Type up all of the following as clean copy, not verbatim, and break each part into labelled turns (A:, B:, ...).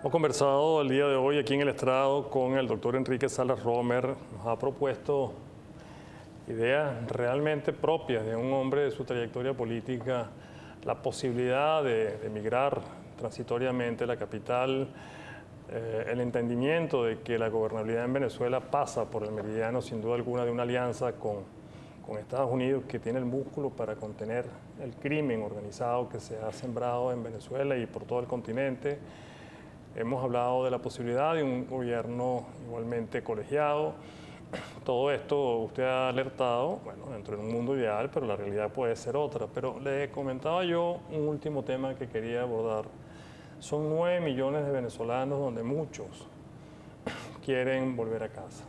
A: Hemos conversado el día de hoy aquí en el estrado con el doctor Enrique Salas Romer. Nos ha propuesto ideas realmente propias de un hombre de su trayectoria política, la posibilidad de emigrar transitoriamente a la capital, el entendimiento de que la gobernabilidad en Venezuela pasa por el meridiano, sin duda alguna, de una alianza con Estados Unidos, que tiene el músculo para contener el crimen organizado que se ha sembrado en Venezuela y por todo el continente. Hemos hablado de la posibilidad de un gobierno igualmente colegiado. Todo esto usted ha alertado, bueno, dentro de un mundo ideal, pero la realidad puede ser otra. Pero le comentaba yo un último tema que quería abordar. Son 9 millones de venezolanos donde muchos quieren volver a casa.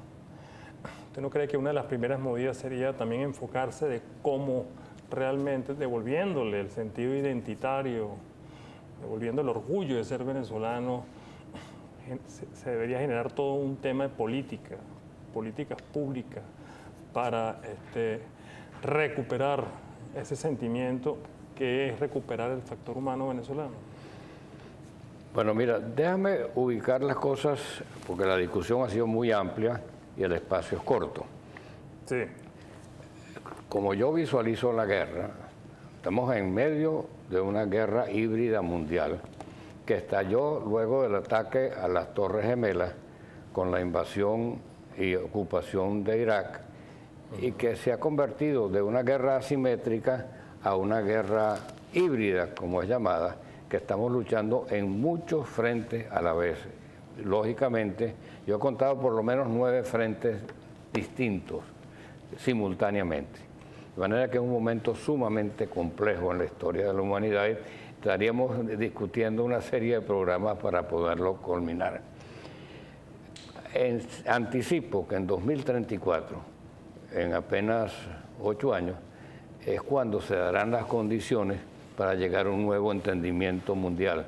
A: ¿Usted no cree que una de las primeras medidas sería también enfocarse de cómo realmente, devolviéndole el sentido identitario, devolviendo el orgullo de ser venezolano, se debería generar todo un tema de políticas públicas para recuperar ese sentimiento que es recuperar el factor humano venezolano?
B: Bueno, mira, déjame ubicar las cosas porque la discusión ha sido muy amplia y el espacio es corto.
A: Sí.
B: Como yo visualizo la guerra, estamos en medio de una guerra híbrida mundial que estalló luego del ataque a las Torres Gemelas con la invasión y ocupación de Irak y que se ha convertido de una guerra asimétrica a una guerra híbrida, como es llamada, que estamos luchando en muchos frentes a la vez. Lógicamente, yo he contado por lo menos 9 frentes distintos simultáneamente. De manera que es un momento sumamente complejo en la historia de la humanidad y estaríamos discutiendo una serie de programas para poderlo culminar. Anticipo que en 2034, en apenas 8 años, es cuando se darán las condiciones para llegar a un nuevo entendimiento mundial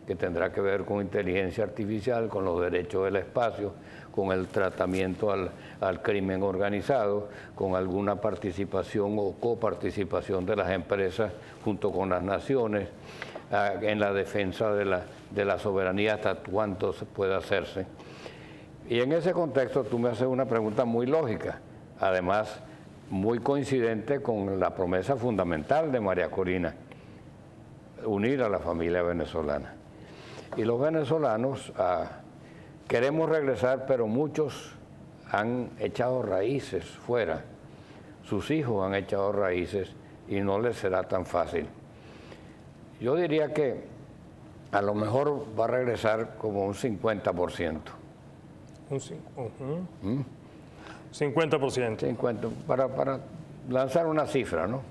B: que tendrá que ver con inteligencia artificial, con los derechos del espacio, con el tratamiento al crimen organizado, con alguna participación o coparticipación de las empresas junto con las naciones, en la defensa de la soberanía hasta cuánto puede hacerse. Y en ese contexto tú me haces una pregunta muy lógica, además muy coincidente con la promesa fundamental de María Corina, unir a la familia venezolana. Y los venezolanos queremos regresar, pero muchos han echado raíces fuera. Sus hijos han echado raíces y no les será tan fácil. Yo diría que a lo mejor va a regresar como un 50%.
A: Un 50%.
B: 50, para lanzar una cifra, ¿no?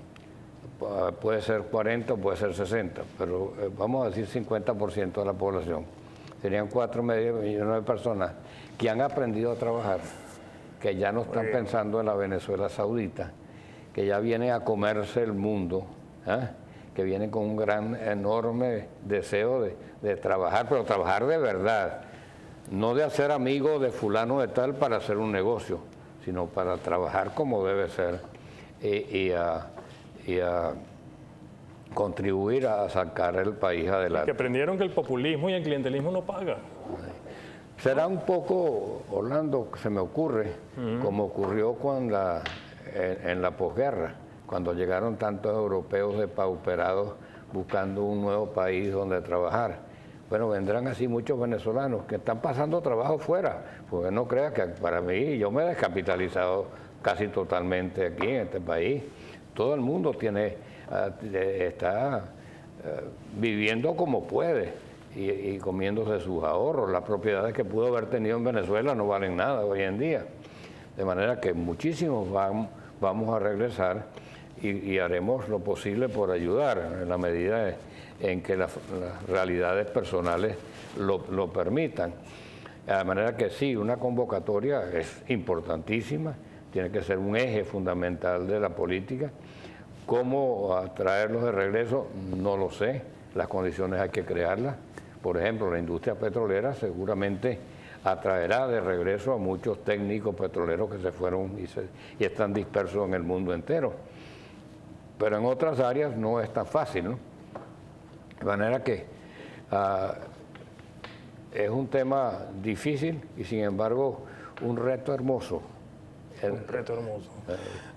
B: Puede ser 40, puede ser 60, pero vamos a decir 50% de la población. Serían 4,5 millones de personas que han aprendido a trabajar, que ya no están pensando en la Venezuela saudita, que ya vienen a comerse el mundo, que vienen con un gran, enorme deseo de trabajar, pero trabajar de verdad, no de hacer amigo de fulano de tal para hacer un negocio, sino para trabajar como debe ser y a contribuir a sacar el país adelante.
A: Que aprendieron que el populismo y el clientelismo no pagan.
B: Será un poco, Orlando, se me ocurre, como ocurrió en la posguerra, cuando llegaron tantos europeos depauperados buscando un nuevo país donde trabajar. Bueno, vendrán así muchos venezolanos que están pasando trabajo fuera, porque no creas que para mí, yo me he descapitalizado casi totalmente aquí en este país. Todo el mundo está viviendo como puede y comiéndose sus ahorros. Las propiedades que pudo haber tenido en Venezuela no valen nada hoy en día. De manera que muchísimos vamos a regresar y haremos lo posible por ayudar en la medida en que las realidades personales lo permitan. De manera que sí, una convocatoria es importantísima, tiene que ser un eje fundamental de la política. ¿Cómo atraerlos de regreso? No lo sé, las condiciones hay que crearlas. Por ejemplo, la industria petrolera seguramente atraerá de regreso a muchos técnicos petroleros que se fueron y están dispersos en el mundo entero. Pero en otras áreas no es tan fácil, ¿no? De manera que es un tema difícil y sin embargo un reto hermoso.
A: Un reto hermoso.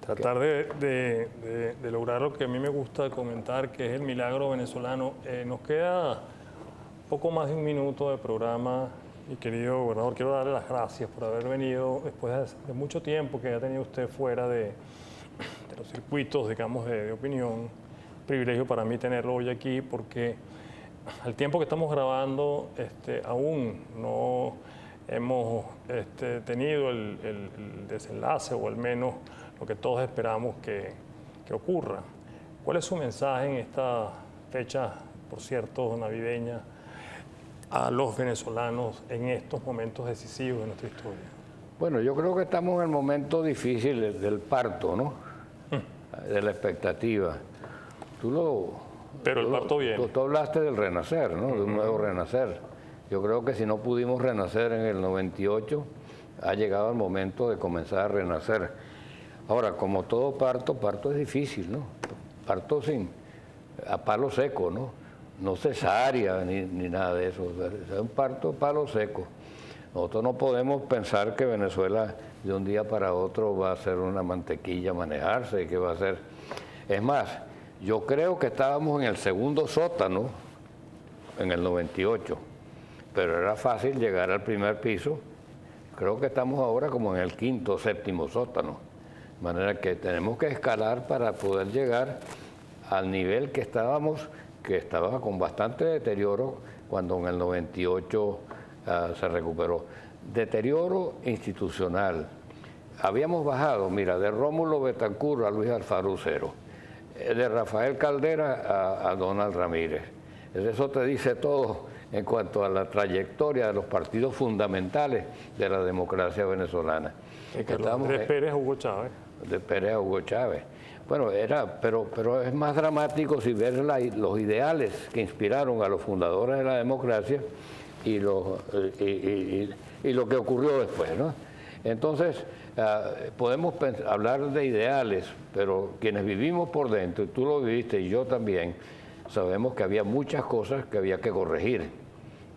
A: Tratar de lograr lo que a mí me gusta comentar, que es el milagro venezolano. Nos queda poco más de un minuto de programa. Y querido gobernador, quiero darle las gracias por haber venido después de mucho tiempo que ha tenido usted fuera de los circuitos, digamos, de opinión. Privilegio para mí tenerlo hoy aquí porque al tiempo que estamos grabando aún no hemos tenido el desenlace o al menos lo que todos esperamos que ocurra. ¿Cuál es su mensaje en esta fecha, por cierto, navideña, a los venezolanos en estos momentos decisivos de nuestra historia?
B: Bueno, yo creo que estamos en el momento difícil del parto, ¿no? De la expectativa.
A: Pero el parto viene.
B: Tú hablaste del renacer, ¿no? De un nuevo renacer. Yo creo que si no pudimos renacer en el 98, ha llegado el momento de comenzar a renacer. Ahora, como todo parto es difícil, ¿no? Parto a palo seco, ¿no? No cesárea ni nada de eso. Es un parto a palo seco. Nosotros no podemos pensar que Venezuela de un día para otro va a ser una mantequilla a manejarse y que va a ser... Es más, yo creo que estábamos en el segundo sótano en el 98, pero era fácil llegar al primer piso. Creo que estamos ahora como en el quinto o séptimo sótano. De manera que tenemos que escalar para poder llegar al nivel que estábamos, que estaba con bastante deterioro cuando en el 98 se recuperó. Deterioro institucional. Habíamos bajado, mira, de Rómulo Betancourt a Luis Alfaro Cero, de Rafael Caldera a Donald Ramírez. Eso te dice todo en cuanto a la trayectoria de los partidos fundamentales de la democracia venezolana.
A: De Pérez a Hugo Chávez.
B: De Pérez a Hugo Chávez. Bueno, pero es más dramático si ves los ideales que inspiraron a los fundadores de la democracia y lo que ocurrió después, ¿no? Entonces, podemos hablar de ideales, pero quienes vivimos por dentro, y tú lo viviste y yo también, sabemos que había muchas cosas que había que corregir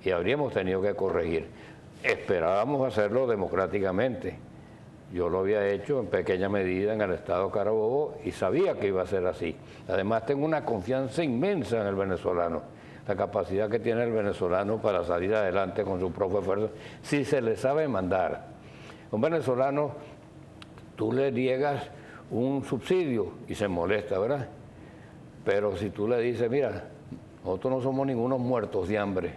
B: y habríamos tenido que corregir. Esperábamos hacerlo democráticamente. Yo lo había hecho en pequeña medida en el estado Carabobo y sabía que iba a ser así. Además, tengo una confianza inmensa en el venezolano, la capacidad que tiene el venezolano para salir adelante con su propio esfuerzo, si se le sabe mandar. Un venezolano, tú le niegas un subsidio y se molesta, ¿verdad? Pero si tú le dices, mira, nosotros no somos ningunos muertos de hambre,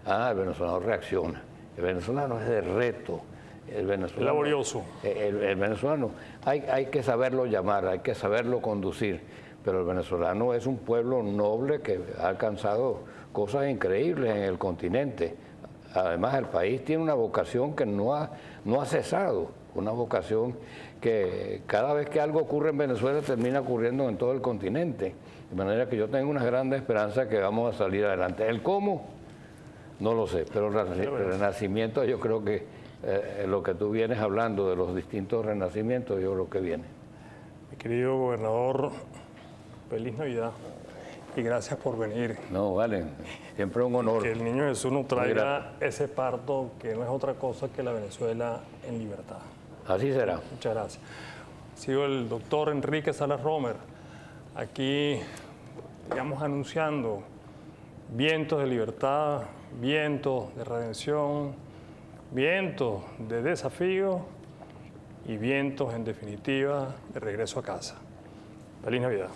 B: el venezolano reacciona. El venezolano es de reto. El venezolano,
A: laborioso.
B: El venezolano, hay que saberlo llamar, hay que saberlo conducir, pero el venezolano es un pueblo noble que ha alcanzado cosas increíbles en el continente. Además, el país tiene una vocación que no ha cesado, una vocación que cada vez que algo ocurre en Venezuela termina ocurriendo en todo el continente. De manera que yo tengo una gran esperanza que vamos a salir adelante. ¿El cómo? No lo sé, pero el renacimiento yo creo que lo que tú vienes hablando de los distintos renacimientos, yo creo que viene.
A: Mi querido gobernador, feliz Navidad y gracias por venir.
B: No, vale, siempre un honor.
A: Que el niño Jesús nos traiga ese parto que no es otra cosa que la Venezuela en libertad.
B: Así será.
A: Muchas gracias. Ha sido el doctor Enrique Salas Romer, aquí, digamos, anunciando vientos de libertad, vientos de redención, vientos de desafío y vientos, en definitiva, de regreso a casa. Feliz Navidad.